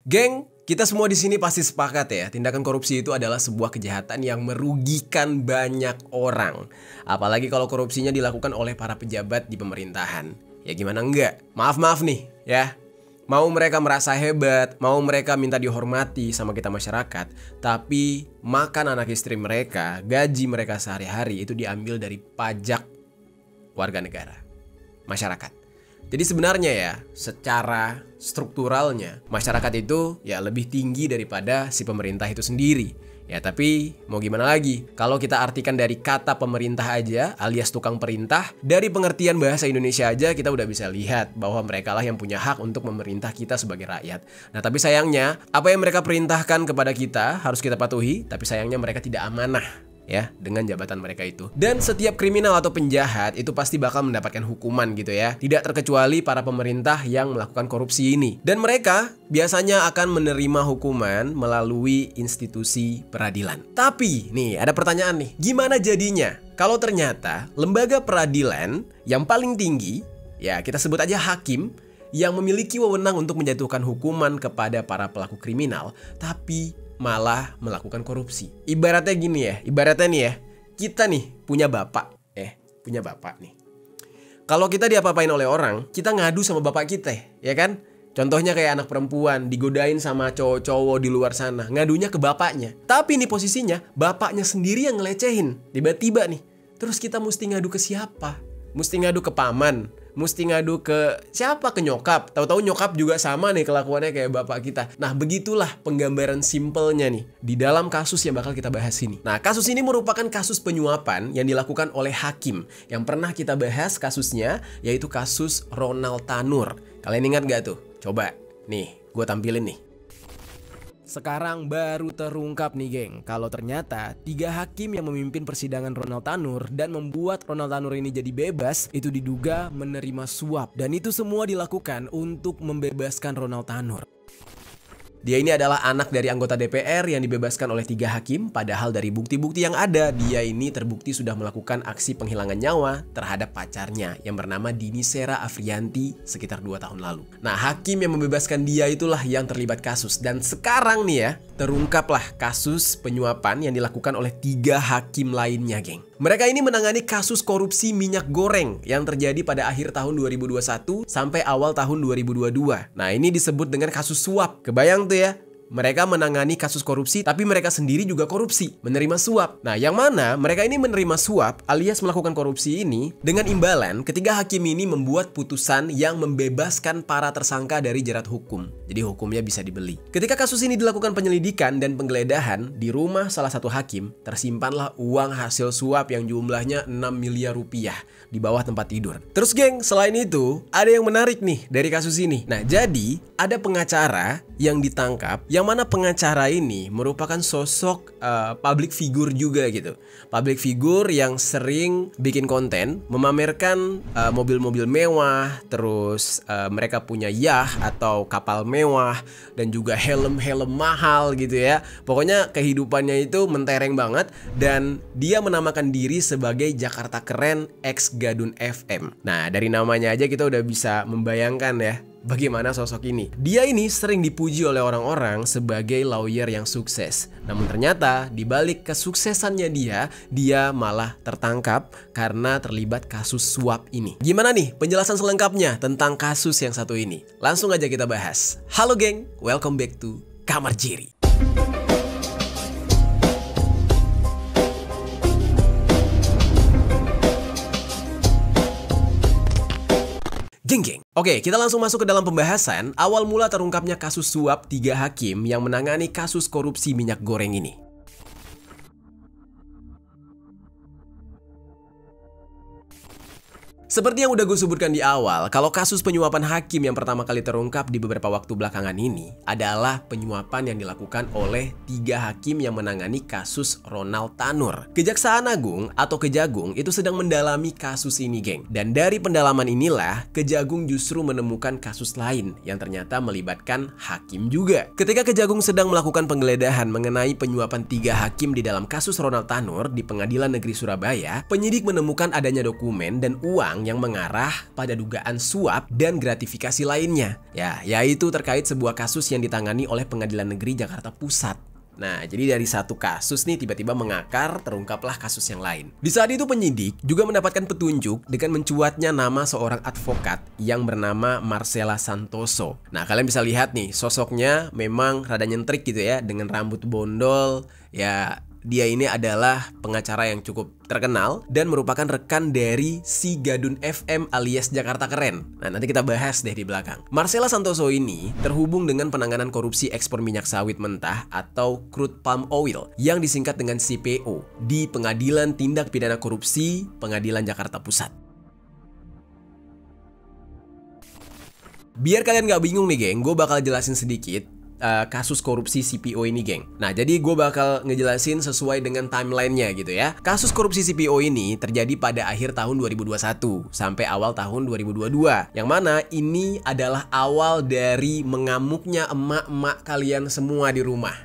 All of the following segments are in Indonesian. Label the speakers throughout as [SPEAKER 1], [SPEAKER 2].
[SPEAKER 1] Geng, kita semua di sini pasti sepakat ya, tindakan korupsi itu adalah sebuah kejahatan yang merugikan banyak orang. Apalagi kalau korupsinya dilakukan oleh para pejabat di pemerintahan. Ya gimana enggak? Maaf nih ya. Mau mereka merasa hebat, mau mereka minta dihormati sama kita masyarakat, tapi makan anak istri mereka, gaji mereka sehari-hari itu diambil dari pajak warga negara, masyarakat. Jadi sebenarnya ya, secara strukturalnya masyarakat itu ya lebih tinggi daripada si pemerintah itu sendiri. Ya tapi mau gimana lagi, kalau kita artikan dari kata pemerintah aja alias tukang perintah, dari pengertian bahasa Indonesia aja kita udah bisa lihat bahwa mereka lah yang punya hak untuk memerintah kita sebagai rakyat. Nah tapi sayangnya, apa yang mereka perintahkan kepada kita harus kita patuhi, tapi sayangnya mereka tidak amanah ya dengan jabatan mereka itu. Dan setiap kriminal atau penjahat itu pasti bakal mendapatkan hukuman gitu ya. Tidak terkecuali para pemerintah yang melakukan korupsi ini. Dan mereka biasanya akan menerima hukuman melalui institusi peradilan. Tapi nih ada pertanyaan nih, gimana jadinya kalau ternyata lembaga peradilan yang paling tinggi, ya kita sebut aja hakim, yang memiliki wewenang untuk menjatuhkan hukuman kepada para pelaku kriminal, tapi malah melakukan korupsi. Ibaratnya gini ya, ibaratnya nih ya, kita nih punya bapak nih. Kalau kita diapa-apain oleh orang, kita ngadu sama bapak kita, ya kan? Contohnya kayak anak perempuan digodain sama cowok-cowok di luar sana, ngadunya ke bapaknya. Tapi nih posisinya, bapaknya sendiri yang ngelecehin, tiba-tiba nih. Terus kita mesti ngadu ke siapa? Mesti ngadu ke paman, mesti ngadu ke siapa? Ke nyokap. Tahu-tahu nyokap juga sama nih kelakuannya kayak bapak kita. Nah begitulah penggambaran simpelnya nih di dalam kasus yang bakal kita bahas ini. Nah kasus ini merupakan kasus penyuapan yang dilakukan oleh hakim. Yang pernah kita bahas kasusnya yaitu kasus Ronald Tanur. Kalian ingat gak tuh? Coba nih gue tampilin nih. Sekarang baru terungkap nih geng, kalau ternyata 3 hakim yang memimpin persidangan Ronald Tanur dan membuat Ronald Tanur ini jadi bebas itu diduga menerima suap. Dan itu semua dilakukan untuk membebaskan Ronald Tanur. Dia ini adalah anak dari anggota DPR yang dibebaskan oleh 3 hakim, padahal dari bukti-bukti yang ada, dia ini terbukti sudah melakukan aksi penghilangan nyawa terhadap pacarnya yang bernama Dini Sera Afrianti sekitar 2 tahun lalu. Nah, hakim yang membebaskan dia itulah yang terlibat kasus. Dan sekarang nih ya, terungkaplah kasus penyuapan yang dilakukan oleh 3 hakim lainnya, geng. Mereka ini menangani kasus korupsi minyak goreng yang terjadi pada akhir tahun 2021 sampai awal tahun 2022. Nah, ini disebut dengan kasus suap. Kebayang tuh ya, mereka menangani kasus korupsi tapi mereka sendiri juga korupsi, menerima suap. Nah, yang mana mereka ini menerima suap alias melakukan korupsi ini dengan imbalan ketiga hakim ini membuat putusan yang membebaskan para tersangka dari jerat hukum. Jadi hukumnya bisa dibeli. Ketika kasus ini dilakukan penyelidikan dan penggeledahan di rumah salah satu hakim, tersimpanlah uang hasil suap yang jumlahnya 6 miliar rupiah di bawah tempat tidur. Terus geng, selain itu ada yang menarik nih dari kasus ini. Nah, jadi ada pengacara yang ditangkap, yang mana pengacara ini merupakan sosok public figure juga gitu. Public figure yang sering bikin konten, memamerkan mobil-mobil mewah, terus mereka punya yacht atau kapal mewah, dan juga helm-helm mahal gitu ya. Pokoknya kehidupannya itu mentereng banget, dan dia menamakan diri sebagai Jakarta Keren X Gadun FM. Nah, dari namanya aja kita udah bisa membayangkan ya bagaimana sosok ini. Dia ini sering dipuji oleh orang-orang sebagai lawyer yang sukses. Namun ternyata di balik kesuksesannya dia malah tertangkap karena terlibat kasus suap ini. Gimana nih penjelasan selengkapnya tentang kasus yang satu ini? Langsung aja kita bahas. Halo geng, welcome back to Kamar Jiri. Geng. Oke, kita langsung masuk ke dalam pembahasan. Awal mula terungkapnya kasus suap 3 hakim yang menangani kasus korupsi minyak goreng ini. Seperti yang udah gue sebutkan di awal, kalau kasus penyuapan hakim yang pertama kali terungkap di beberapa waktu belakangan ini adalah penyuapan yang dilakukan oleh 3 hakim yang menangani kasus Ronald Tanur. Kejaksaan Agung atau Kejagung itu sedang mendalami kasus ini, geng. Dan dari pendalaman inilah, Kejagung justru menemukan kasus lain yang ternyata melibatkan hakim juga. Ketika Kejagung sedang melakukan penggeledahan mengenai penyuapan 3 hakim di dalam kasus Ronald Tanur di Pengadilan Negeri Surabaya, penyidik menemukan adanya dokumen dan uang yang mengarah pada dugaan suap dan gratifikasi lainnya. Ya, yaitu terkait sebuah kasus yang ditangani oleh Pengadilan Negeri Jakarta Pusat. Nah, jadi dari satu kasus nih tiba-tiba mengakar, terungkaplah kasus yang lain. Di saat itu penyidik juga mendapatkan petunjuk dengan mencuatnya nama seorang advokat yang bernama Marcella Santoso. Nah, kalian bisa lihat nih, sosoknya memang rada nyentrik gitu ya, dengan rambut bondol. Ya, dia ini adalah pengacara yang cukup terkenal dan merupakan rekan dari si Gadun FM alias Jakarta Keren. Nah, nanti kita bahas deh di belakang. Marcella Santoso ini terhubung dengan penanganan korupsi ekspor minyak sawit mentah atau crude palm oil yang disingkat dengan CPO di Pengadilan Tindak Pidana Korupsi Pengadilan Jakarta Pusat. Biar kalian gak bingung nih geng, gue bakal jelasin sedikit kasus korupsi CPO ini geng. Nah, jadi gue bakal ngejelasin sesuai dengan timelinenya gitu ya. Kasus korupsi CPO ini terjadi pada akhir tahun 2021 sampai awal tahun 2022. Yang mana ini adalah awal dari mengamuknya emak-emak kalian semua di rumah.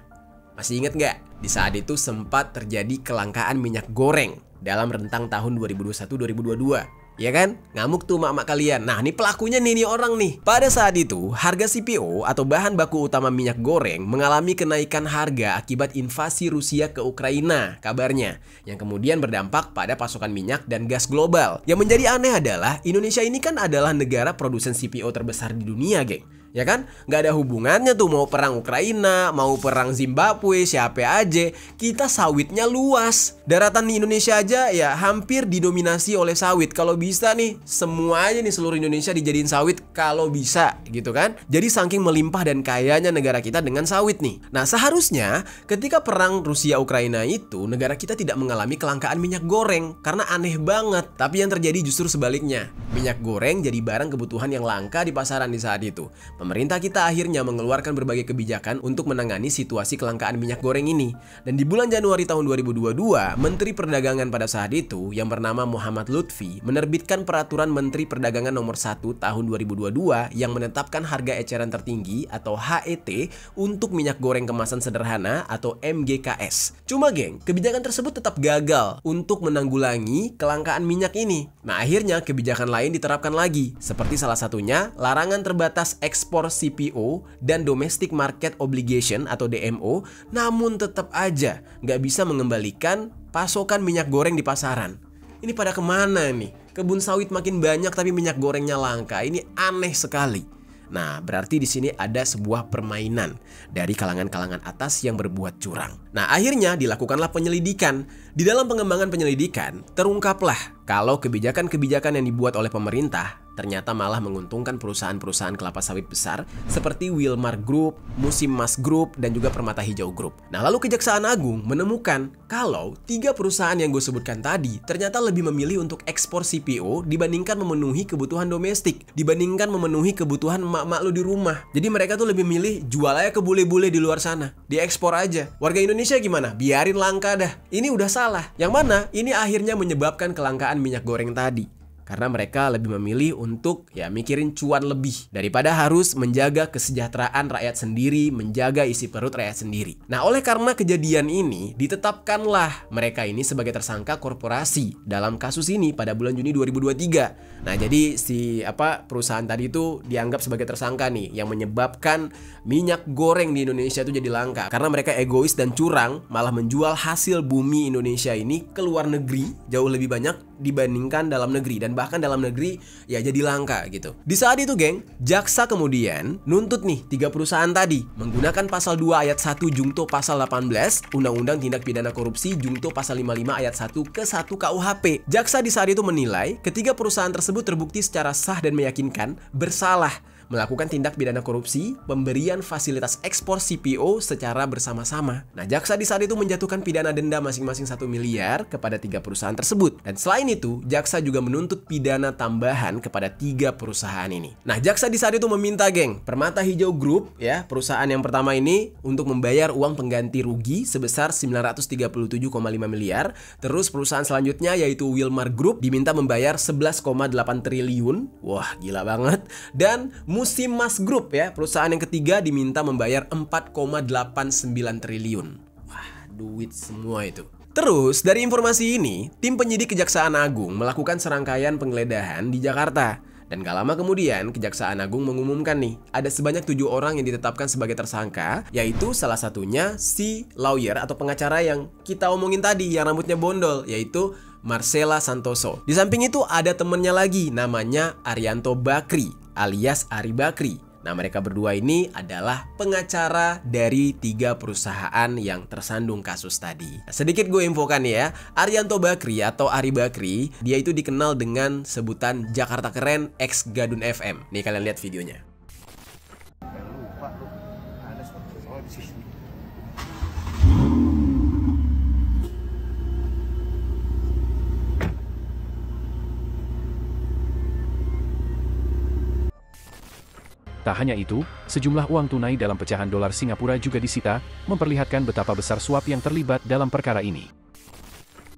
[SPEAKER 1] Masih inget gak? Di saat itu sempat terjadi kelangkaan minyak goreng dalam rentang tahun 2021-2022. Ya kan? Ngamuk tuh mak-mak kalian. Nah, ini pelakunya nih orang nih. Pada saat itu, harga CPO atau bahan baku utama minyak goreng mengalami kenaikan harga akibat invasi Rusia ke Ukraina, kabarnya, yang kemudian berdampak pada pasokan minyak dan gas global. Yang menjadi aneh adalah Indonesia ini kan adalah negara produsen CPO terbesar di dunia, geng. Ya kan? Nggak ada hubungannya tuh mau perang Ukraina, mau perang Zimbabwe, siapa aja. Kita sawitnya luas. Daratan di Indonesia aja ya hampir didominasi oleh sawit. Kalau bisa nih, semua aja nih seluruh Indonesia dijadiin sawit kalau bisa gitu kan. Jadi saking melimpah dan kayanya negara kita dengan sawit nih. Nah, seharusnya ketika perang Rusia Ukraina itu negara kita tidak mengalami kelangkaan minyak goreng karena aneh banget. Tapi yang terjadi justru sebaliknya. Minyak goreng jadi barang kebutuhan yang langka di pasaran di saat itu. Pemerintah kita akhirnya mengeluarkan berbagai kebijakan untuk menangani situasi kelangkaan minyak goreng ini. Dan di bulan Januari tahun 2022, Menteri Perdagangan pada saat itu yang bernama Muhammad Lutfi menerbitkan Peraturan Menteri Perdagangan Nomor 1 Tahun 2022 yang menetapkan harga eceran tertinggi atau HET untuk minyak goreng kemasan sederhana atau MGKS. Cuma geng, kebijakan tersebut tetap gagal untuk menanggulangi kelangkaan minyak ini. Nah, akhirnya kebijakan lain diterapkan lagi, seperti salah satunya larangan terbatas ekspor CPO dan Domestic Market Obligation atau DMO, namun tetap aja nggak bisa mengembalikan pasokan minyak goreng di pasaran. Ini pada kemana nih? Kebun sawit makin banyak tapi minyak gorengnya langka. Ini aneh sekali. Nah, berarti di sini ada sebuah permainan dari kalangan-kalangan atas yang berbuat curang. Nah, akhirnya dilakukanlah penyelidikan. Di dalam pengembangan penyelidikan, terungkaplah kalau kebijakan-kebijakan yang dibuat oleh pemerintah ternyata malah menguntungkan perusahaan-perusahaan kelapa sawit besar seperti Wilmar Group, Musim Mas Group, dan juga Permata Hijau Group. Nah, lalu Kejaksaan Agung menemukan kalau 3 perusahaan yang gue sebutkan tadi ternyata lebih memilih untuk ekspor CPO dibandingkan memenuhi kebutuhan domestik, dibandingkan memenuhi kebutuhan emak-emak lu di rumah. Jadi mereka tuh lebih milih jual aja ke bule-bule di luar sana, diekspor aja. Warga Indonesia gimana? Biarin langka dah. Ini udah salah. Yang mana ini akhirnya menyebabkan kelangkaan minyak goreng tadi. Karena mereka lebih memilih untuk ya mikirin cuan lebih daripada harus menjaga kesejahteraan rakyat sendiri, menjaga isi perut rakyat sendiri. Nah, oleh karena kejadian ini ditetapkanlah mereka ini sebagai tersangka korporasi dalam kasus ini pada bulan Juni 2023. Nah, jadi si perusahaan tadi itu dianggap sebagai tersangka nih yang menyebabkan minyak goreng di Indonesia itu jadi langka karena mereka egois dan curang, malah menjual hasil bumi Indonesia ini ke luar negeri jauh lebih banyak dibandingkan dalam negeri, dan bahkan dalam negeri ya jadi langka gitu. Di saat itu geng, jaksa kemudian nuntut nih 3 perusahaan tadi menggunakan pasal 2 ayat 1 jungto pasal 18 Undang-Undang Tindak Pidana Korupsi jungto pasal 55 ayat 1 ke 1 KUHP. Jaksa di saat itu menilai ketiga perusahaan tersebut terbukti secara sah dan meyakinkan bersalah melakukan tindak pidana korupsi, pemberian fasilitas ekspor CPO secara bersama-sama. Nah, jaksa di saat itu menjatuhkan pidana denda masing-masing 1 miliar kepada 3 perusahaan tersebut. Dan selain itu, jaksa juga menuntut pidana tambahan kepada 3 perusahaan ini. Nah, jaksa di saat itu meminta geng, Permata Hijau Group, ya, perusahaan yang pertama ini untuk membayar uang pengganti rugi sebesar 937,5 miliar. Terus perusahaan selanjutnya yaitu Wilmar Group diminta membayar 11,8 triliun. Wah, gila banget. Dan Musim Mas Group ya, perusahaan yang ketiga diminta membayar 4,89 triliun. Wah, duit semua itu. Terus, dari informasi ini, tim penyidik Kejaksaan Agung melakukan serangkaian penggeledahan di Jakarta. Dan gak lama kemudian, Kejaksaan Agung mengumumkan nih, ada sebanyak 7 orang yang ditetapkan sebagai tersangka, yaitu salah satunya si lawyer atau pengacara yang kita omongin tadi, yang rambutnya bondol, yaitu Marcella Santoso. Di samping itu ada temennya lagi, namanya Arianto Bakri, alias Ari Bakri. Nah, mereka berdua ini adalah pengacara dari 3 perusahaan yang tersandung kasus tadi. Sedikit gue infokan ya, Arianto Bakri atau Ari Bakri, dia itu dikenal dengan sebutan Jakarta Keren X Gadun FM. Nih kalian lihat videonya.
[SPEAKER 2] Lupa lu, ada soal di sini.
[SPEAKER 3] Tak hanya itu, sejumlah uang tunai dalam pecahan dolar Singapura juga disita, memperlihatkan betapa besar suap yang terlibat dalam perkara ini.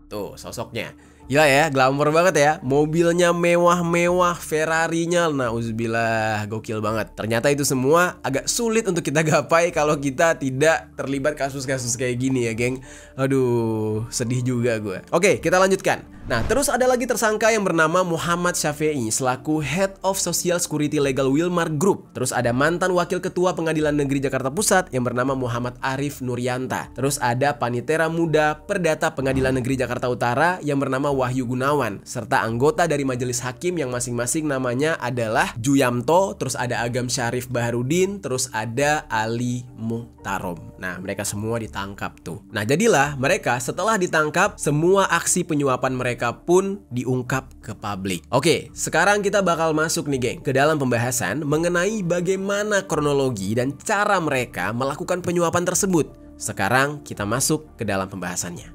[SPEAKER 1] Tuh, sosoknya. Gila ya, glamor banget ya. Mobilnya mewah-mewah, Ferrarinya, nauzubillah, gokil banget. Ternyata itu semua agak sulit untuk kita gapai kalau kita tidak terlibat kasus-kasus kayak gini ya, geng. Aduh, sedih juga gue. Oke, kita lanjutkan. Nah, terus ada lagi tersangka yang bernama Muhammad Syafi'i selaku Head of Social Security Legal Wilmar Group. Terus ada mantan Wakil Ketua Pengadilan Negeri Jakarta Pusat yang bernama Muhammad Arif Nuryanta. Terus ada Panitera Muda Perdata Pengadilan Negeri Jakarta Utara yang bernama Wahyu Gunawan, serta anggota dari majelis hakim yang masing-masing namanya adalah Juyamto, terus ada Agam Syarif Baharudin, terus ada Ali Muhtarom. Nah, mereka semua ditangkap tuh. Nah, jadilah mereka setelah ditangkap, semua aksi penyuapan mereka pun diungkap ke publik. Oke, sekarang kita bakal masuk nih geng ke dalam pembahasan mengenai bagaimana kronologi dan cara mereka melakukan penyuapan tersebut. Sekarang kita masuk ke dalam pembahasannya.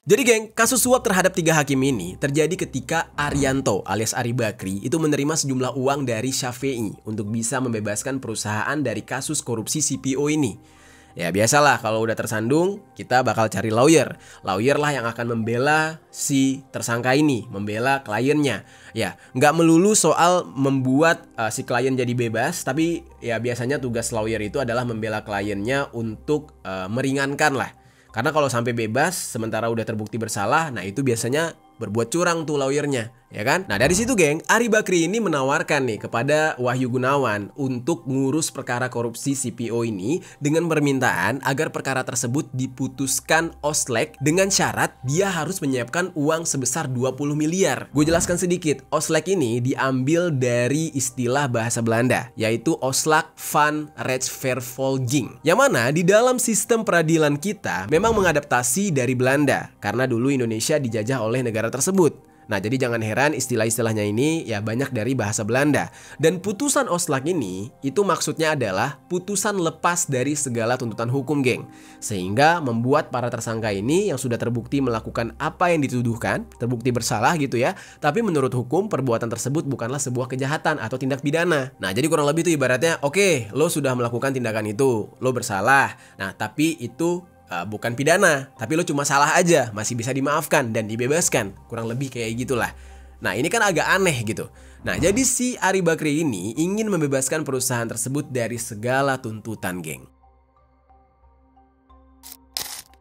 [SPEAKER 1] Jadi geng, kasus suap terhadap 3 hakim ini terjadi ketika Arianto alias Ari Bakri itu menerima sejumlah uang dari Syafi'i untuk bisa membebaskan perusahaan dari kasus korupsi CPO ini. Ya biasalah kalau udah tersandung, kita bakal cari lawyer. Lawyer lah yang akan membela si tersangka ini, membela kliennya. Ya, nggak melulu soal membuat si klien jadi bebas, tapi ya biasanya tugas lawyer itu adalah membela kliennya untuk meringankan lah. Karena kalau sampai bebas, sementara udah terbukti bersalah, nah itu biasanya berbuat curang tuh lawyernya, ya kan? Nah dari situ geng, Ari Bakri ini menawarkan nih kepada Wahyu Gunawan untuk ngurus perkara korupsi CPO ini dengan permintaan agar perkara tersebut diputuskan Oslek dengan syarat dia harus menyiapkan uang sebesar 20 miliar. Gue jelaskan sedikit, Oslek ini diambil dari istilah bahasa Belanda, yaitu Oslak van Rechtvervolging. Yang mana di dalam sistem peradilan kita memang mengadaptasi dari Belanda, karena dulu Indonesia dijajah oleh negara tersebut. Nah, jadi jangan heran istilah-istilahnya ini ya banyak dari bahasa Belanda. Dan putusan Oslak ini itu maksudnya adalah putusan lepas dari segala tuntutan hukum, geng. Sehingga membuat para tersangka ini yang sudah terbukti melakukan apa yang dituduhkan, terbukti bersalah gitu ya. Tapi menurut hukum perbuatan tersebut bukanlah sebuah kejahatan atau tindak pidana. Nah, jadi kurang lebih itu ibaratnya, oke, lo sudah melakukan tindakan itu, lo bersalah. Nah, tapi itu bukan pidana, tapi lo cuma salah aja, masih bisa dimaafkan dan dibebaskan. Kurang lebih kayak gitulah. Nah ini kan agak aneh gitu. Nah jadi si Ari Bakri ini ingin membebaskan perusahaan tersebut dari segala tuntutan, geng.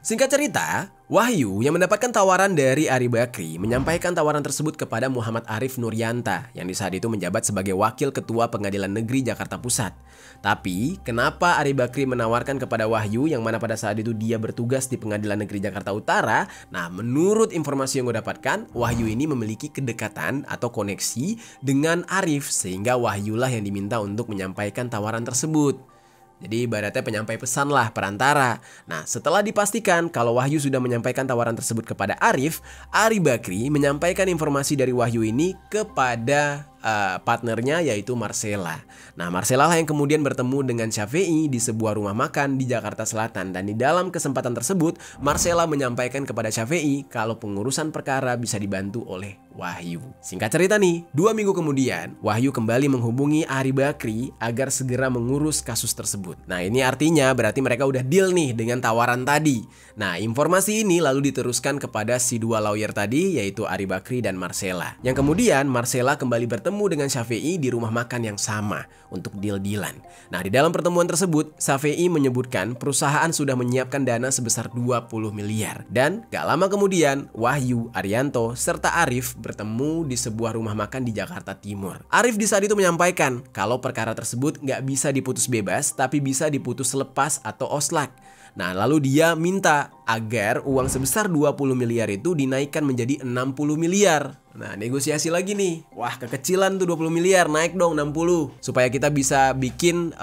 [SPEAKER 1] Singkat cerita, Wahyu yang mendapatkan tawaran dari Ari Bakri menyampaikan tawaran tersebut kepada Muhammad Arif Nuryanta yang di saat itu menjabat sebagai Wakil Ketua Pengadilan Negeri Jakarta Pusat. Tapi, kenapa Ari Bakri menawarkan kepada Wahyu yang mana pada saat itu dia bertugas di Pengadilan Negeri Jakarta Utara? Nah, menurut informasi yang gue dapatkan, Wahyu ini memiliki kedekatan atau koneksi dengan Arif sehingga Wahyulah yang diminta untuk menyampaikan tawaran tersebut. Jadi ibaratnya penyampai pesan lah, perantara. Nah setelah dipastikan kalau Wahyu sudah menyampaikan tawaran tersebut kepada Arif, Ari Bakri menyampaikan informasi dari Wahyu ini kepada partnernya yaitu Marcella. Nah Marcella lah yang kemudian bertemu dengan Syafi'i di sebuah rumah makan di Jakarta Selatan. Dan di dalam kesempatan tersebut Marcella menyampaikan kepada Syafi'i kalau pengurusan perkara bisa dibantu oleh Wahyu. Singkat cerita nih, 2 minggu kemudian Wahyu kembali menghubungi Ari Bakri agar segera mengurus kasus tersebut. Nah ini artinya berarti mereka udah deal nih dengan tawaran tadi. Nah informasi ini lalu diteruskan kepada si 2 lawyer tadi yaitu Ari Bakri dan Marcella. Yang kemudian Marcella kembali bertemu bertemu dengan Syafei di rumah makan yang sama untuk deal-dealan. Nah, di dalam pertemuan tersebut, Syafei menyebutkan perusahaan sudah menyiapkan dana sebesar 20 miliar. Dan gak lama kemudian, Wahyu, Arianto, serta Arif bertemu di sebuah rumah makan di Jakarta Timur. Arif di saat itu menyampaikan kalau perkara tersebut gak bisa diputus bebas, tapi bisa diputus lepas atau oslak. Nah, lalu dia minta agar uang sebesar 20 miliar itu dinaikkan menjadi 60 miliar. Nah, negosiasi lagi nih. Wah, kekecilan tuh 20 miliar, naik dong 60. Supaya kita bisa bikin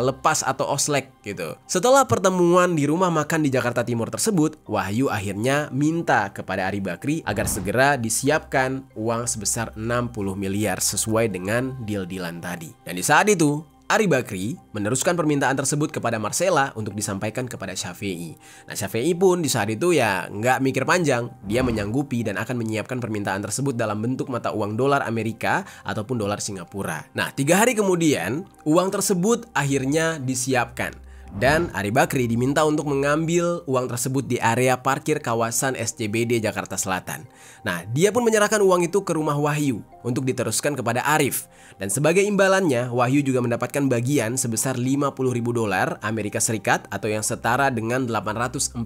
[SPEAKER 1] lepas atau oslek gitu. Setelah pertemuan di rumah makan di Jakarta Timur tersebut, Wahyu akhirnya minta kepada Ari Bakri agar segera disiapkan uang sebesar 60 miliar sesuai dengan deal-dealan tadi. Dan di saat itu, Ari Bakri meneruskan permintaan tersebut kepada Marcella untuk disampaikan kepada Syafei. Nah, Syafei pun di saat itu ya nggak mikir panjang, dia menyanggupi dan akan menyiapkan permintaan tersebut dalam bentuk mata uang dolar Amerika ataupun dolar Singapura. Nah, 3 hari kemudian uang tersebut akhirnya disiapkan. Dan Ari Bakri diminta untuk mengambil uang tersebut di area parkir kawasan SCBD Jakarta Selatan. Nah, dia pun menyerahkan uang itu ke rumah Wahyu untuk diteruskan kepada Arif. Dan sebagai imbalannya, Wahyu juga mendapatkan bagian sebesar 50.000 dolar Amerika Serikat atau yang setara dengan 840,2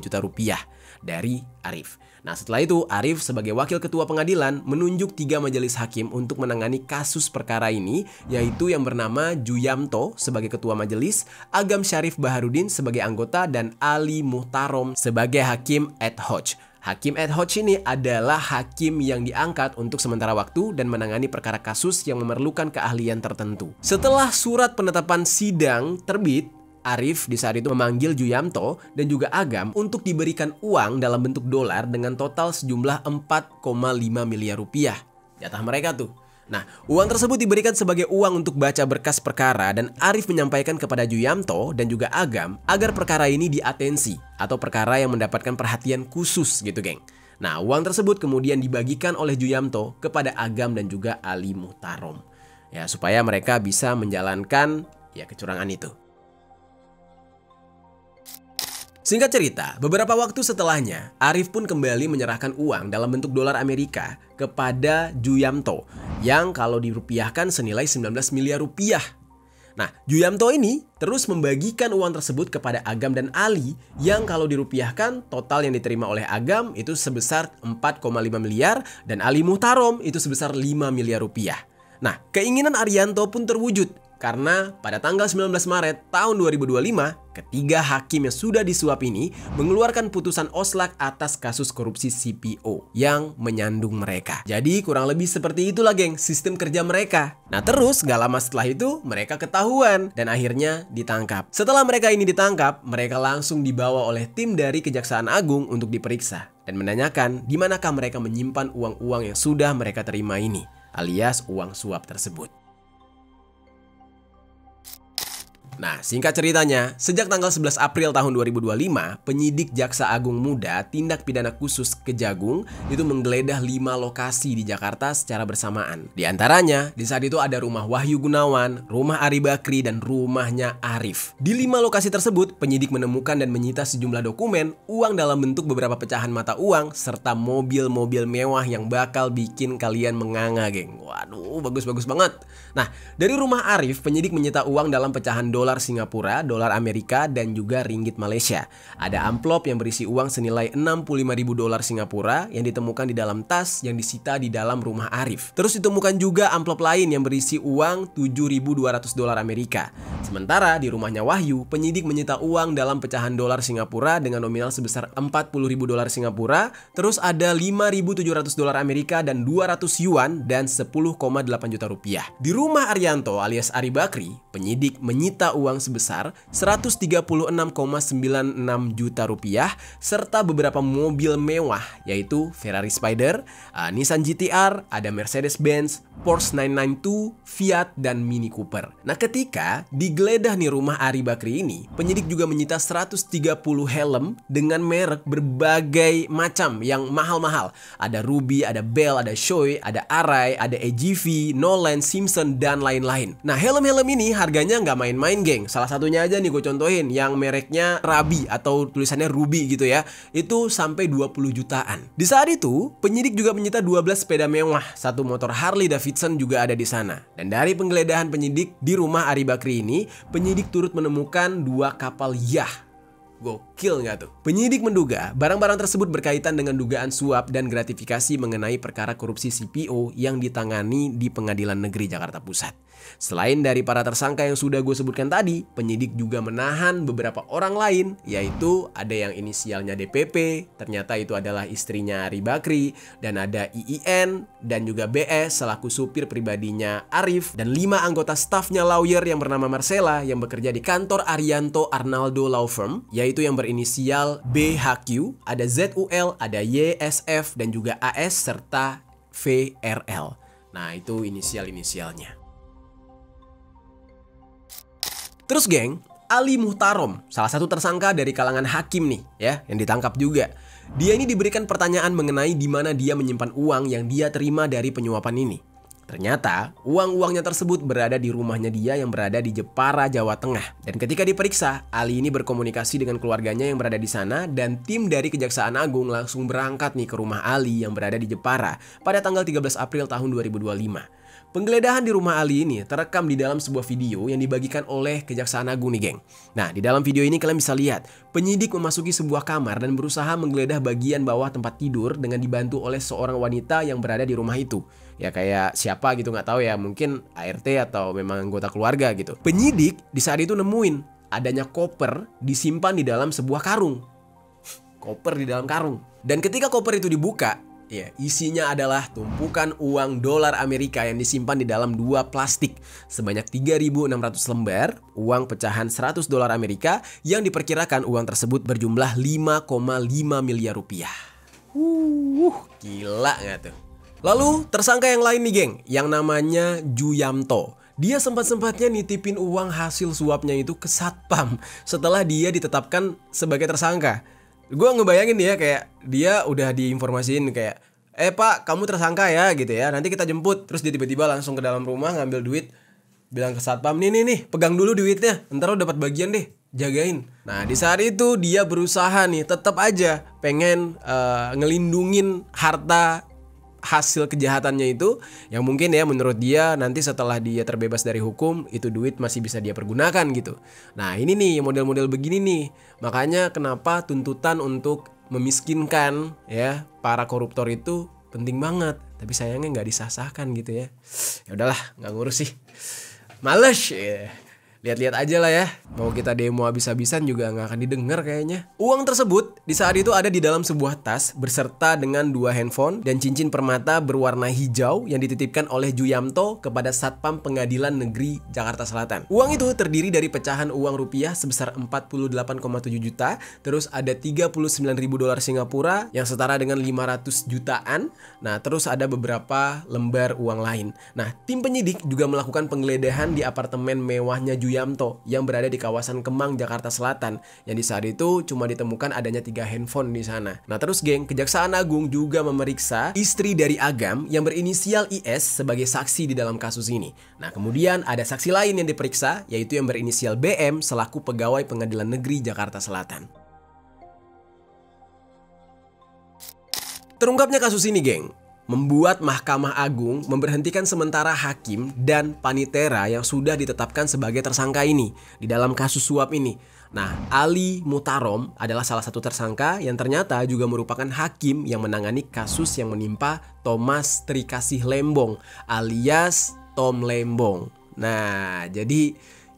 [SPEAKER 1] juta rupiah dari Arif. Nah, setelah itu Arif sebagai wakil ketua pengadilan menunjuk 3 majelis hakim untuk menangani kasus perkara ini, yaitu yang bernama Juyamto sebagai ketua majelis, Agam Syarif Baharudin sebagai anggota, dan Ali Muhtarom sebagai hakim ad hoc. Hakim ad hoc ini adalah hakim yang diangkat untuk sementara waktu dan menangani perkara kasus yang memerlukan keahlian tertentu. Setelah surat penetapan sidang terbit, Arif di saat itu memanggil Juyamto dan juga Agam untuk diberikan uang dalam bentuk dolar dengan total sejumlah 4,5 miliar rupiah. Jatah mereka tuh. Nah, uang tersebut diberikan sebagai uang untuk baca berkas perkara dan Arif menyampaikan kepada Juyamto dan juga Agam agar perkara ini diatensi atau perkara yang mendapatkan perhatian khusus gitu, geng. Nah, uang tersebut kemudian dibagikan oleh Juyamto kepada Agam dan juga Ali Muhtarom. Ya, supaya mereka bisa menjalankan kecurangan itu. Singkat cerita, beberapa waktu setelahnya, Arif pun kembali menyerahkan uang dalam bentuk dolar Amerika kepada Juyamto yang kalau dirupiahkan senilai 19 miliar rupiah. Nah, Juyamto ini terus membagikan uang tersebut kepada Agam dan Ali yang kalau dirupiahkan total yang diterima oleh Agam itu sebesar 4,5 miliar dan Ali Muhtarom itu sebesar 5 miliar rupiah. Nah, keinginan Arianto pun terwujud. Karena pada tanggal 19 Maret tahun 2025, ketiga hakim yang sudah disuap ini mengeluarkan putusan oslak atas kasus korupsi CPO yang menyandung mereka. Jadi kurang lebih seperti itulah, geng, sistem kerja mereka. Nah, terus gak lama setelah itu mereka ketahuan dan akhirnya ditangkap. Setelah mereka ini ditangkap, mereka langsung dibawa oleh tim dari Kejaksaan Agung untuk diperiksa dan menanyakan di manakah mereka menyimpan uang-uang yang sudah mereka terima ini, alias uang suap tersebut. Nah, singkat ceritanya, sejak tanggal 11 April tahun 2025, penyidik Jaksa Agung Muda Tindak Pidana Khusus Kejagung itu menggeledah 5 lokasi di Jakarta secara bersamaan. Di antaranya, di saat itu ada rumah Wahyu Gunawan, rumah Ari Bakri, dan rumahnya Arif. Di 5 lokasi tersebut, penyidik menemukan dan menyita sejumlah dokumen, uang dalam bentuk beberapa pecahan mata uang, serta mobil-mobil mewah yang bakal bikin kalian menganga, geng. Waduh, bagus-bagus banget. Nah, dari rumah Arif, penyidik menyita uang dalam pecahan dolar Singapura, dolar Amerika, dan juga ringgit Malaysia. Ada amplop yang berisi uang senilai 65.000 dolar Singapura yang ditemukan di dalam tas yang disita di dalam rumah Arif. Terus ditemukan juga amplop lain yang berisi uang 7.200 dolar Amerika. Sementara di rumahnya Wahyu, penyidik menyita uang dalam pecahan dolar Singapura dengan nominal sebesar 40.000 dolar Singapura, terus ada 5.700 dolar Amerika dan 200 yuan dan 10,8 juta rupiah. Di rumah Arianto alias Ari Bakri, penyidik menyita uang sebesar 136,96 juta rupiah serta beberapa mobil mewah yaitu Ferrari Spider, Nissan GT-R, ada Mercedes-Benz, Porsche 992, Fiat, dan Mini Cooper. Nah, ketika digeledah nih rumah Ari Bakri ini, penyidik juga menyita 130 helm dengan merek berbagai macam yang mahal-mahal. Ada Ruby, ada Bell, ada Shoei, ada Arai, ada AGV, Nolan, Simpson, dan lain-lain. Nah, helm-helm ini harganya nggak main-main, geng. Salah satunya aja nih gue contohin, yang mereknya Rabi atau tulisannya Ruby gitu ya. Itu sampai 20 jutaan. Di saat itu, penyidik juga menyita 12 sepeda mewah, satu motor Harley Davidson juga ada di sana. Dan dari penggeledahan penyidik di rumah Ari Bakri ini, penyidik turut menemukan 2 kapal yah. Gokil nggak tuh? Penyidik menduga barang-barang tersebut berkaitan dengan dugaan suap dan gratifikasi mengenai perkara korupsi CPO yang ditangani di Pengadilan Negeri Jakarta Pusat. Selain dari para tersangka yang sudah gue sebutkan tadi, penyidik juga menahan beberapa orang lain, yaitu ada yang inisialnya DPP, ternyata itu adalah istrinya Ari Bakri, dan ada IIN, dan juga BS selaku supir pribadinya Arif, dan 5 anggota stafnya lawyer yang bernama Marcella yang bekerja di kantor Arianto Arnaldo Law Firm, yaitu yang berinisial BHQ, ada ZUL, ada YSF, dan juga AS, serta VRL. Nah, itu inisial-inisialnya. Terus geng, Ali Muhtarom, salah satu tersangka dari kalangan hakim nih ya, yang ditangkap juga. Dia ini diberikan pertanyaan mengenai di mana dia menyimpan uang yang dia terima dari penyuapan ini. Ternyata uang-uangnya tersebut berada di rumahnya dia yang berada di Jepara, Jawa Tengah. Dan ketika diperiksa, Ali ini berkomunikasi dengan keluarganya yang berada di sana, dan tim dari Kejaksaan Agung langsung berangkat nih ke rumah Ali yang berada di Jepara pada tanggal 13 April tahun 2025. Penggeledahan di rumah Ali ini terekam di dalam sebuah video yang dibagikan oleh Kejaksaan Agung nih, geng. Nah, di dalam video ini kalian bisa lihat penyidik memasuki sebuah kamar dan berusaha menggeledah bagian bawah tempat tidur dengan dibantu oleh seorang wanita yang berada di rumah itu. Ya kayak siapa gitu, nggak tahu ya, mungkin ART atau memang anggota keluarga gitu. Penyidik di saat itu nemuin adanya koper disimpan di dalam sebuah karung. Koper di dalam karung. Dan ketika koper itu dibuka, ya, isinya adalah tumpukan uang dolar Amerika yang disimpan di dalam 2 plastik sebanyak 3.600 lembar uang pecahan 100 dolar Amerika yang diperkirakan uang tersebut berjumlah 5,5 miliar rupiah. Gila nggak tuh? Lalu tersangka yang lain nih, geng, yang namanya Juyamto. Dia sempat-sempatnya nitipin uang hasil suapnya itu ke Satpam setelah dia ditetapkan sebagai tersangka. Gue ngebayangin ya, kayak dia udah diinformasiin kayak, Pak, kamu tersangka ya gitu ya, nanti kita jemput. Terus dia tiba-tiba langsung ke dalam rumah ngambil duit, bilang ke Satpam, nih, pegang dulu duitnya, ntar lo dapat bagian deh, jagain. Nah, di saat itu dia berusaha nih, tetap aja pengen ngelindungin harta hasil kejahatannya itu, yang mungkin ya menurut dia nanti setelah dia terbebas dari hukum, itu duit masih bisa dia pergunakan gitu. Nah, ini nih model-model begini nih, makanya kenapa tuntutan untuk memiskinkan ya para koruptor itu penting banget, tapi sayangnya nggak disahkan gitu ya. Ya udahlah, nggak ngurus sih, males ya. Lihat-lihat aja lah ya, mau kita demo habis-habisan juga nggak akan didengar kayaknya. Uang tersebut di saat itu ada di dalam sebuah tas berserta dengan 2 handphone dan cincin permata berwarna hijau yang dititipkan oleh Juyamto kepada Satpam Pengadilan Negeri Jakarta Selatan. Uang itu terdiri dari pecahan uang rupiah sebesar 48,7 juta, terus ada 39.000 dolar Singapura yang setara dengan 500 jutaan. Nah, terus ada beberapa lembar uang lain. Nah, tim penyidik juga melakukan penggeledahan di apartemen mewahnya Juyamto yang berada di kawasan Kemang, Jakarta Selatan, yang di saat itu cuma ditemukan adanya 3 handphone di sana. Nah, terus geng, Kejaksaan Agung juga memeriksa istri dari Agam yang berinisial IS sebagai saksi di dalam kasus ini. Nah, kemudian ada saksi lain yang diperiksa, yaitu yang berinisial BM selaku pegawai Pengadilan Negeri Jakarta Selatan. Terungkapnya kasus ini, geng, membuat Mahkamah Agung memberhentikan sementara hakim dan panitera yang sudah ditetapkan sebagai tersangka ini di dalam kasus suap ini. Nah, Ali Muhtarom adalah salah satu tersangka yang ternyata juga merupakan hakim yang menangani kasus yang menimpa Thomas Trikasih Lembong alias Tom Lembong. Nah, jadi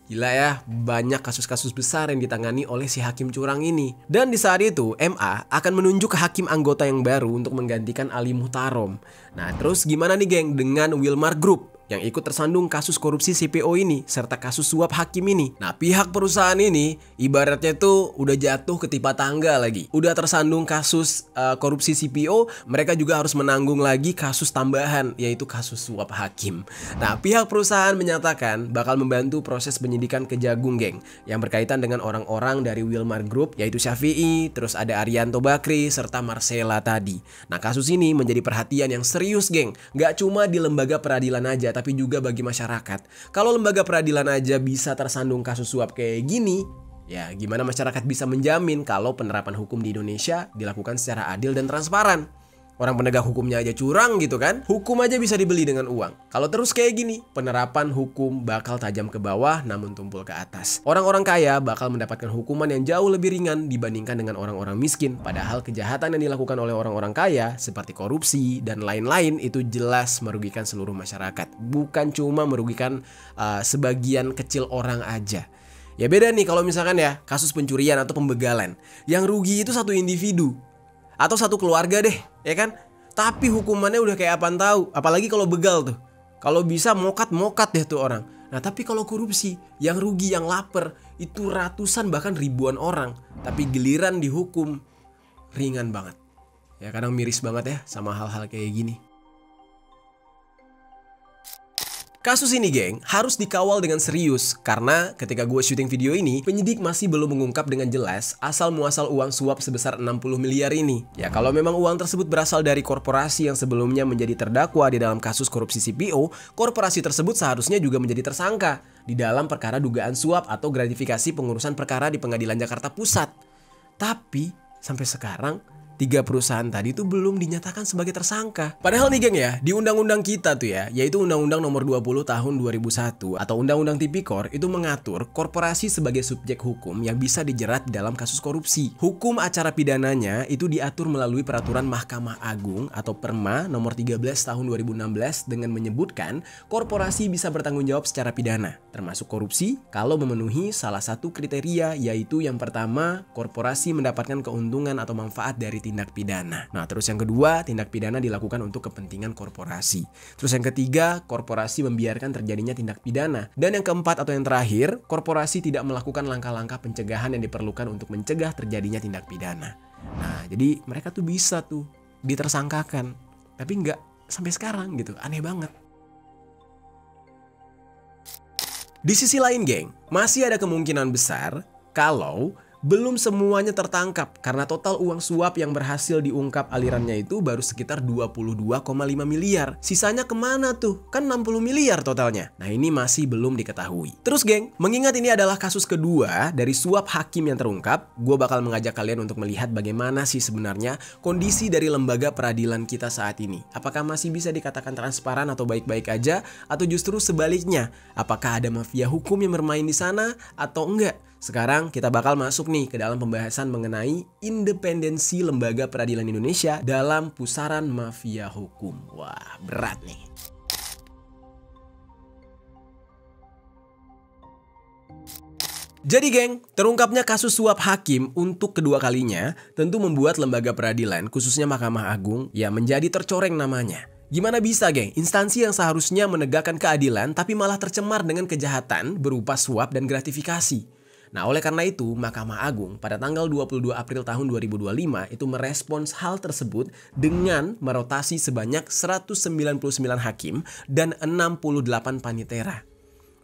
[SPEAKER 1] gila ya, banyak kasus-kasus besar yang ditangani oleh si hakim curang ini. Dan di saat itu, MA akan menunjuk hakim anggota yang baru untuk menggantikan Ali Muhtarom. Nah, terus gimana nih, geng, dengan Wilmar Group? yang ikut tersandung kasus korupsi CPO ini serta kasus suap hakim ini. Nah, pihak perusahaan ini ibaratnya tuh udah jatuh ketimpa tangga lagi. Udah tersandung kasus korupsi CPO, mereka juga harus menanggung lagi kasus tambahan, yaitu kasus suap hakim. Nah, pihak perusahaan menyatakan bakal membantu proses penyidikan Kejagung, geng, yang berkaitan dengan orang-orang dari Wilmar Group, yaitu Syafi'i, terus ada Arianto Bakri, serta Marcella tadi. Nah, kasus ini menjadi perhatian yang serius, geng. Gak cuma di lembaga peradilan aja, tapi juga bagi masyarakat. Kalau lembaga peradilan aja bisa tersandung kasus suap kayak gini, ya gimana masyarakat bisa menjamin kalau penerapan hukum di Indonesia dilakukan secara adil dan transparan? Orang penegak hukumnya aja curang gitu kan. Hukum aja bisa dibeli dengan uang. Kalau terus kayak gini, penerapan hukum bakal tajam ke bawah namun tumpul ke atas. Orang-orang kaya bakal mendapatkan hukuman yang jauh lebih ringan dibandingkan dengan orang-orang miskin. Padahal kejahatan yang dilakukan oleh orang-orang kaya seperti korupsi dan lain-lain itu jelas merugikan seluruh masyarakat. Bukan cuma merugikan sebagian kecil orang aja. Ya beda nih kalau misalkan ya kasus pencurian atau pembegalan. Yang rugi itu satu individu atau satu keluarga deh, ya kan? Tapi hukumannya udah kayak apaan tahu. Apalagi kalau begal tuh. Kalau bisa mokat deh tuh orang. Nah, tapi kalau korupsi, yang rugi, yang lapar itu ratusan bahkan ribuan orang. Tapi giliran dihukum ringan banget. Ya kadang miris banget ya sama hal-hal kayak gini. Kasus ini, geng, harus dikawal dengan serius karena ketika gue syuting video ini, penyidik masih belum mengungkap dengan jelas asal-muasal uang suap sebesar 60 miliar ini. Ya kalau memang uang tersebut berasal dari korporasi yang sebelumnya menjadi terdakwa di dalam kasus korupsi CPO, korporasi tersebut seharusnya juga menjadi tersangka di dalam perkara dugaan suap atau gratifikasi pengurusan perkara di Pengadilan Jakarta Pusat. Tapi sampai sekarang 3 perusahaan tadi itu belum dinyatakan sebagai tersangka. Padahal nih, geng, ya, di undang-undang kita tuh ya, yaitu Undang-Undang Nomor 20 Tahun 2001 atau Undang-Undang Tipikor itu mengatur korporasi sebagai subjek hukum yang bisa dijerat dalam kasus korupsi. Hukum acara pidananya itu diatur melalui peraturan Mahkamah Agung atau Perma Nomor 13 Tahun 2016 dengan menyebutkan korporasi bisa bertanggung jawab secara pidana, termasuk korupsi kalau memenuhi salah satu kriteria, yaitu yang pertama, korporasi mendapatkan keuntungan atau manfaat dari tindak pidana. Nah, terus yang kedua, tindak pidana dilakukan untuk kepentingan korporasi. Terus yang ketiga, korporasi membiarkan terjadinya tindak pidana. Dan yang keempat atau yang terakhir, korporasi tidak melakukan langkah-langkah pencegahan yang diperlukan untuk mencegah terjadinya tindak pidana. Nah, jadi mereka tuh bisa tuh ditersangkakan, tapi nggak sampai sekarang gitu. Aneh banget. Di sisi lain, geng, masih ada kemungkinan besar kalau belum semuanya tertangkap karena total uang suap yang berhasil diungkap alirannya itu baru sekitar 22,5 miliar. Sisanya kemana tuh? Kan 60 miliar totalnya. Nah, ini masih belum diketahui. Terus, geng, mengingat ini adalah kasus kedua dari suap hakim yang terungkap, gue bakal mengajak kalian untuk melihat bagaimana sih sebenarnya kondisi dari lembaga peradilan kita saat ini. Apakah masih bisa dikatakan transparan atau baik-baik aja? Atau justru sebaliknya? Apakah ada mafia hukum yang bermain di sana atau enggak? Sekarang kita bakal masuk nih ke dalam pembahasan mengenai independensi lembaga peradilan Indonesia dalam pusaran mafia hukum. Wah, berat nih. Jadi, geng, terungkapnya kasus suap hakim untuk kedua kalinya tentu membuat lembaga peradilan, khususnya Mahkamah Agung, ya menjadi tercoreng namanya. Gimana bisa, geng, instansi yang seharusnya menegakkan keadilan tapi malah tercemar dengan kejahatan berupa suap dan gratifikasi. Nah, oleh karena itu, Mahkamah Agung pada tanggal 22 April tahun 2025 itu merespons hal tersebut dengan merotasi sebanyak 199 hakim dan 68 panitera.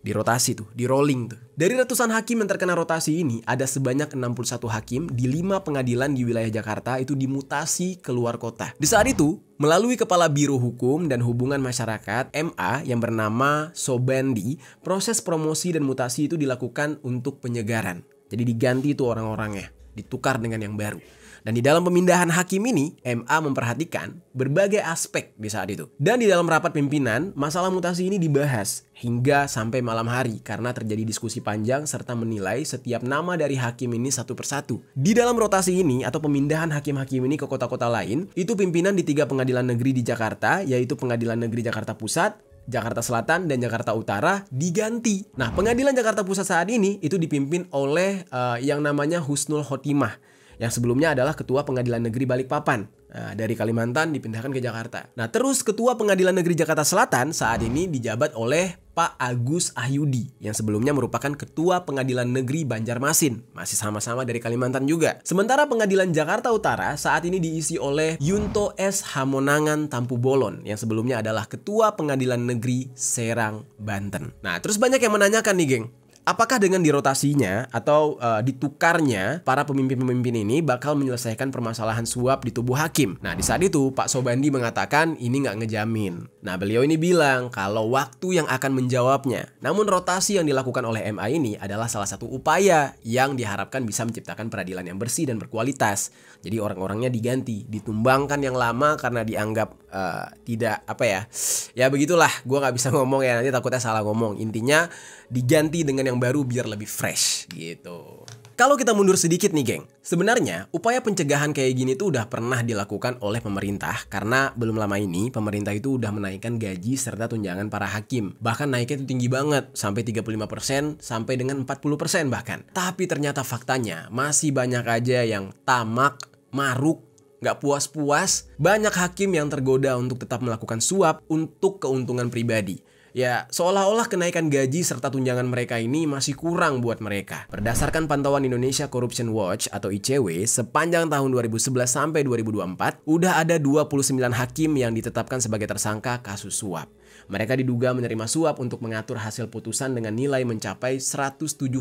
[SPEAKER 1] Dirotasi tuh, di rolling tuh. Dari ratusan hakim yang terkena rotasi ini, ada sebanyak 61 hakim di 5 pengadilan di wilayah Jakarta itu dimutasi keluar kota. Di saat itu, melalui Kepala Biro Hukum dan Hubungan Masyarakat MA yang bernama Sobandi, proses promosi dan mutasi itu dilakukan untuk penyegaran. Jadi diganti tuh orang-orangnya, ditukar dengan yang baru. Dan di dalam pemindahan hakim ini, MA memperhatikan berbagai aspek di saat itu. Dan di dalam rapat pimpinan, masalah mutasi ini dibahas hingga sampai malam hari karena terjadi diskusi panjang serta menilai setiap nama dari hakim ini satu persatu. Di dalam rotasi ini atau pemindahan hakim-hakim ini ke kota-kota lain, itu pimpinan di 3 pengadilan negeri di Jakarta, yaitu Pengadilan Negeri Jakarta Pusat, Jakarta Selatan, dan Jakarta Utara diganti. Nah, Pengadilan Jakarta Pusat saat ini itu dipimpin oleh yang namanya Husnul Khotimah, yang sebelumnya adalah Ketua Pengadilan Negeri Balikpapan. Nah, dari Kalimantan dipindahkan ke Jakarta. Nah, terus Ketua Pengadilan Negeri Jakarta Selatan saat ini dijabat oleh Pak Agus Ahyudi yang sebelumnya merupakan Ketua Pengadilan Negeri Banjarmasin, masih sama-sama dari Kalimantan juga. Sementara Pengadilan Jakarta Utara saat ini diisi oleh Yunto S. Hamonangan Tampu Bolon yang sebelumnya adalah Ketua Pengadilan Negeri Serang, Banten. Nah, terus banyak yang menanyakan nih, geng. Apakah dengan dirotasinya atau ditukarnya para pemimpin-pemimpin ini bakal menyelesaikan permasalahan suap di tubuh hakim? Nah, di saat itu Pak Sobandi mengatakan ini nggak ngejamin. Nah, beliau ini bilang kalau waktu yang akan menjawabnya. Namun rotasi yang dilakukan oleh MA ini adalah salah satu upaya yang diharapkan bisa menciptakan peradilan yang bersih dan berkualitas. Jadi orang-orangnya diganti, ditumbangkan yang lama karena dianggap tidak apa ya. Ya begitulah, gue nggak bisa ngomong ya, nanti takutnya salah ngomong. Intinya diganti dengan yang baru biar lebih fresh gitu. Kalau kita mundur sedikit nih, geng, sebenarnya upaya pencegahan kayak gini tuh udah pernah dilakukan oleh pemerintah karena belum lama ini pemerintah itu udah menaikkan gaji serta tunjangan para hakim. Bahkan naiknya itu tinggi banget, sampai 35% sampai dengan 40% bahkan. Tapi ternyata faktanya masih banyak aja yang tamak, maruk, gak puas-puas. Banyak hakim yang tergoda untuk tetap melakukan suap untuk keuntungan pribadi. Ya, seolah-olah kenaikan gaji serta tunjangan mereka ini masih kurang buat mereka. Berdasarkan pantauan Indonesia Corruption Watch atau ICW, sepanjang tahun 2011 sampai 2024, udah ada 29 hakim yang ditetapkan sebagai tersangka kasus suap. Mereka diduga menerima suap untuk mengatur hasil putusan dengan nilai mencapai 107,9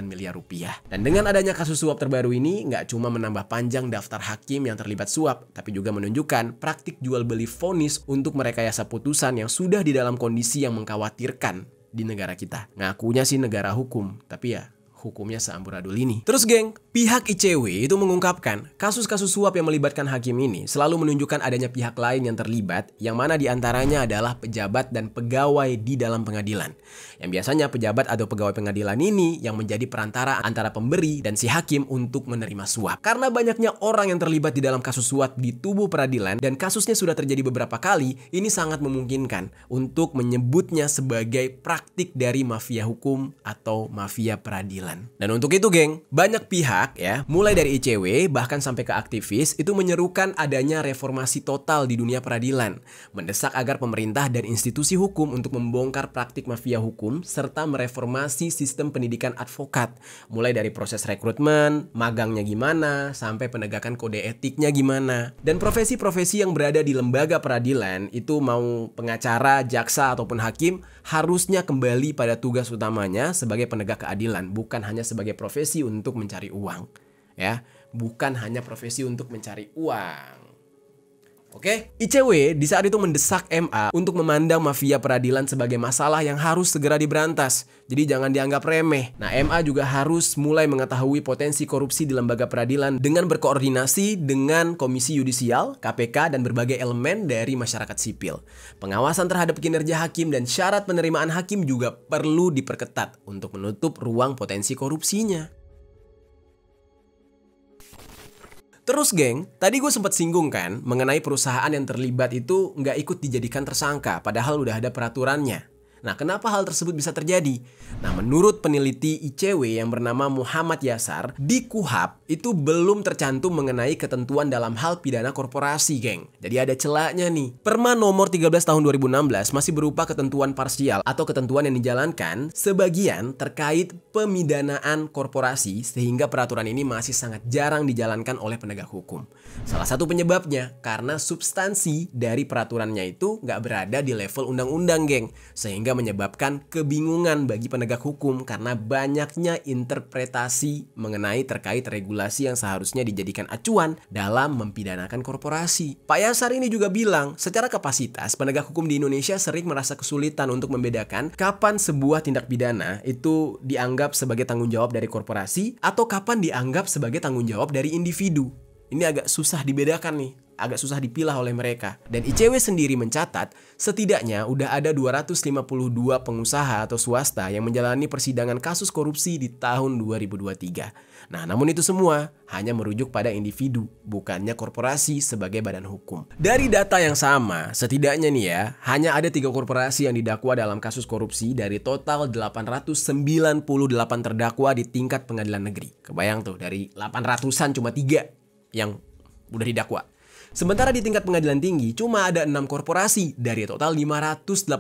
[SPEAKER 1] miliar rupiah. Dan dengan adanya kasus suap terbaru ini, nggak cuma menambah panjang daftar hakim yang terlibat suap, tapi juga menunjukkan praktik jual beli vonis untuk merekayasa putusan yang sudah di dalam kondisi yang mengkhawatirkan di negara kita. Ngakunya sih negara hukum, tapi ya hukumnya seamburadul ini. Terus geng, pihak ICW itu mengungkapkan kasus-kasus suap yang melibatkan hakim ini selalu menunjukkan adanya pihak lain yang terlibat, yang mana diantaranya adalah pejabat dan pegawai di dalam pengadilan. Yang biasanya pejabat atau pegawai pengadilan ini yang menjadi perantara antara pemberi dan si hakim untuk menerima suap. Karena banyaknya orang yang terlibat di dalam kasus suap di tubuh peradilan dan kasusnya sudah terjadi beberapa kali, ini sangat memungkinkan untuk menyebutnya sebagai praktik dari mafia hukum atau mafia peradilan. Dan untuk itu, geng, banyak pihak ya, mulai dari ICW bahkan sampai ke aktivis itu menyerukan adanya reformasi total di dunia peradilan, mendesak agar pemerintah dan institusi hukum untuk membongkar praktik mafia hukum serta mereformasi sistem pendidikan advokat, mulai dari proses rekrutmen, magangnya gimana, sampai penegakan kode etiknya gimana. Dan profesi-profesi yang berada di lembaga peradilan itu mau pengacara, jaksa ataupun hakim harusnya kembali pada tugas utamanya sebagai penegak keadilan, bukan hanya sebagai profesi untuk mencari uang, ya, bukan hanya profesi untuk mencari uang. Oke, ICW di saat itu mendesak MA untuk memandang mafia peradilan sebagai masalah yang harus segera diberantas. Jadi jangan dianggap remeh. Nah, MA juga harus mulai mengetahui potensi korupsi di lembaga peradilan dengan berkoordinasi dengan Komisi Yudisial, KPK, dan berbagai elemen dari masyarakat sipil. Pengawasan terhadap kinerja hakim dan syarat penerimaan hakim juga perlu diperketat untuk menutup ruang potensi korupsinya. Terus geng, tadi gue sempat singgung kan mengenai perusahaan yang terlibat itu nggak ikut dijadikan tersangka padahal udah ada peraturannya. Nah, kenapa hal tersebut bisa terjadi? Nah, menurut peneliti ICW yang bernama Muhammad Yasar, di KUHAP itu belum tercantum mengenai ketentuan dalam hal pidana korporasi, geng. Jadi ada celahnya nih. Perma nomor 13 tahun 2016 masih berupa ketentuan parsial atau ketentuan yang dijalankan sebagian terkait pemidanaan korporasi, sehingga peraturan ini masih sangat jarang dijalankan oleh penegak hukum. Salah satu penyebabnya karena substansi dari peraturannya itu nggak berada di level undang-undang, geng, sehingga menyebabkan kebingungan bagi penegak hukum karena banyaknya interpretasi mengenai terkait regulasi yang seharusnya dijadikan acuan dalam mempidanakan korporasi. Pak Yasar ini juga bilang, secara kapasitas penegak hukum di Indonesia sering merasa kesulitan untuk membedakan kapan sebuah tindak pidana itu dianggap sebagai tanggung jawab dari korporasi atau kapan dianggap sebagai tanggung jawab dari individu. Ini agak susah dibedakan nih, agak susah dipilah oleh mereka. Dan ICW sendiri mencatat setidaknya udah ada 252 pengusaha atau swasta yang menjalani persidangan kasus korupsi di tahun 2023. Nah, namun itu semua hanya merujuk pada individu, bukannya korporasi sebagai badan hukum. Dari data yang sama, setidaknya nih ya, hanya ada 3 korporasi yang didakwa dalam kasus korupsi dari total 898 terdakwa di tingkat pengadilan negeri. Kebayang tuh, dari 800-an cuma 3 yang udah didakwa. Sementara di tingkat pengadilan tinggi, cuma ada 6 korporasi dari total 582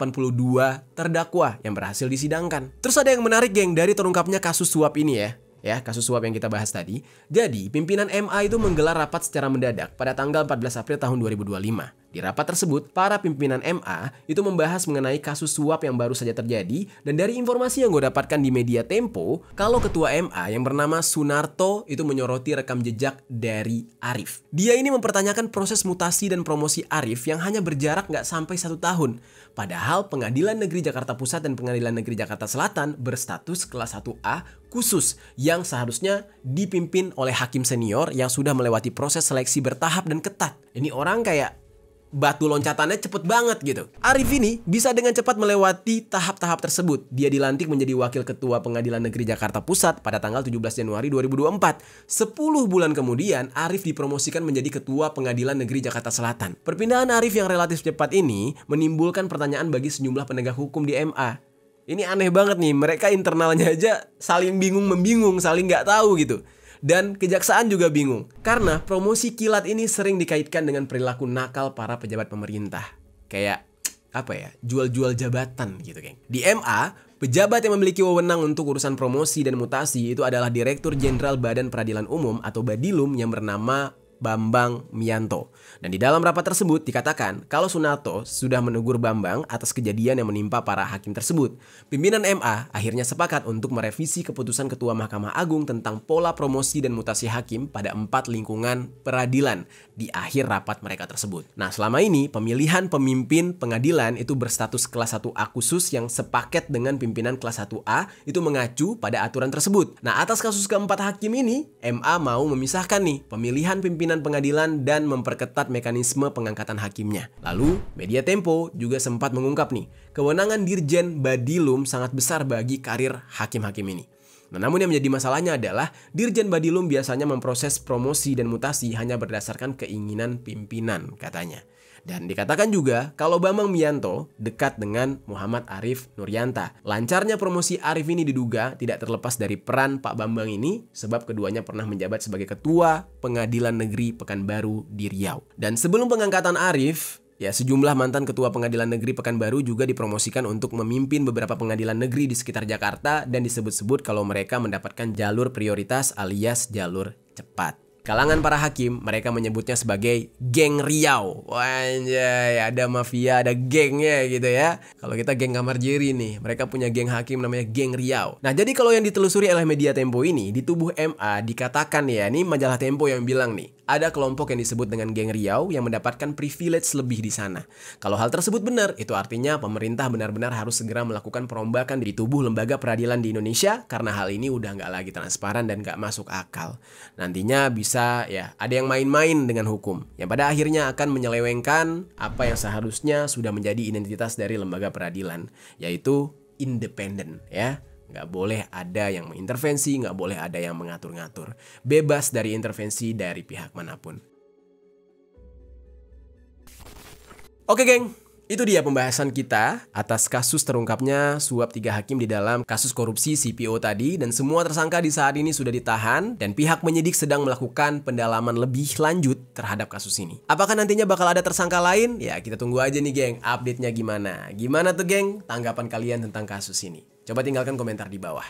[SPEAKER 1] terdakwa yang berhasil disidangkan. Terus ada yang menarik, geng, dari terungkapnya kasus suap ini ya, kasus suap yang kita bahas tadi. Jadi, pimpinan MA itu menggelar rapat secara mendadak pada tanggal 14 April tahun 2025. Di rapat tersebut, para pimpinan MA itu membahas mengenai kasus suap yang baru saja terjadi, dan dari informasi yang gue dapatkan di media Tempo, kalau ketua MA yang bernama Sunarto itu menyoroti rekam jejak dari Arif. Dia ini mempertanyakan proses mutasi dan promosi Arif yang hanya berjarak nggak sampai 1 tahun. Padahal Pengadilan Negeri Jakarta Pusat dan Pengadilan Negeri Jakarta Selatan berstatus kelas 1A khusus yang seharusnya dipimpin oleh hakim senior yang sudah melewati proses seleksi bertahap dan ketat. Ini orang kayak batu loncatannya cepet banget gitu. Arif ini bisa dengan cepat melewati tahap-tahap tersebut. Dia dilantik menjadi Wakil Ketua Pengadilan Negeri Jakarta Pusat pada tanggal 17 Januari 2024. 10 bulan kemudian, Arif dipromosikan menjadi Ketua Pengadilan Negeri Jakarta Selatan. Perpindahan Arif yang relatif cepat ini menimbulkan pertanyaan bagi sejumlah penegak hukum di MA. Ini aneh banget nih, mereka internalnya aja saling bingung-membingung, saling nggak tahu gitu. Dan kejaksaan juga bingung, karena promosi kilat ini sering dikaitkan dengan perilaku nakal para pejabat pemerintah. Kayak, jual-jual jabatan gitu, geng. Di MA, pejabat yang memiliki wewenang untuk urusan promosi dan mutasi itu adalah Direktur Jenderal Badan Peradilan Umum atau Badilum yang bernama Bambang Miyanto. Dan di dalam rapat tersebut dikatakan kalau Sunarto sudah menegur Bambang atas kejadian yang menimpa para hakim tersebut. Pimpinan MA akhirnya sepakat untuk merevisi keputusan Ketua Mahkamah Agung tentang pola promosi dan mutasi hakim pada 4 lingkungan peradilan di akhir rapat mereka tersebut. Nah, selama ini pemilihan pemimpin pengadilan itu berstatus kelas 1A khusus yang sepaket dengan pimpinan kelas 1A itu mengacu pada aturan tersebut. Nah, atas kasus keempat hakim ini, MA mau memisahkan nih pemilihan pimpinan pengadilan dan memperketat mekanisme pengangkatan hakimnya. Lalu, media Tempo juga sempat mengungkap nih, kewenangan Dirjen Badilum sangat besar bagi karir hakim-hakim ini. Nah, namun yang menjadi masalahnya adalah Dirjen Badilum biasanya memproses promosi dan mutasi hanya berdasarkan keinginan pimpinan, katanya. Dan dikatakan juga kalau Bambang Miyanto dekat dengan Muhammad Arif Nuryanta. Lancarnya promosi Arif ini diduga tidak terlepas dari peran Pak Bambang ini, sebab keduanya pernah menjabat sebagai Ketua Pengadilan Negeri Pekanbaru di Riau. Dan sebelum pengangkatan Arif, sejumlah mantan Ketua Pengadilan Negeri Pekanbaru juga dipromosikan untuk memimpin beberapa pengadilan negeri di sekitar Jakarta dan disebut-sebut kalau mereka mendapatkan jalur prioritas alias jalur cepat. Kalangan para hakim, mereka menyebutnya sebagai geng Riau. Wanjay, ada mafia, ada gengnya gitu ya. Kalau kita geng kamar jeri nih, mereka punya geng hakim namanya geng Riau. Nah, jadi kalau yang ditelusuri oleh media Tempo ini, di tubuh MA dikatakan ini majalah Tempo yang bilang nih, ada kelompok yang disebut dengan geng Riau yang mendapatkan privilege lebih di sana. Kalau hal tersebut benar, itu artinya pemerintah benar-benar harus segera melakukan perombakan di tubuh lembaga peradilan di Indonesia, karena hal ini udah nggak lagi transparan dan nggak masuk akal. Nantinya bisa ada yang main-main dengan hukum yang pada akhirnya akan menyelewengkan apa yang seharusnya sudah menjadi identitas dari lembaga peradilan, yaitu independen ya. Nggak boleh ada yang mengintervensi, nggak boleh ada yang mengatur-ngatur. Bebas dari intervensi dari pihak manapun. Oke, geng. Itu dia pembahasan kita atas kasus terungkapnya suap 3 hakim di dalam kasus korupsi CPO tadi, dan semua tersangka di saat ini sudah ditahan dan pihak penyidik sedang melakukan pendalaman lebih lanjut terhadap kasus ini. Apakah nantinya bakal ada tersangka lain? Ya, kita tunggu aja nih, geng, update-nya gimana. Gimana tuh, geng, tanggapan kalian tentang kasus ini? Coba tinggalkan komentar di bawah.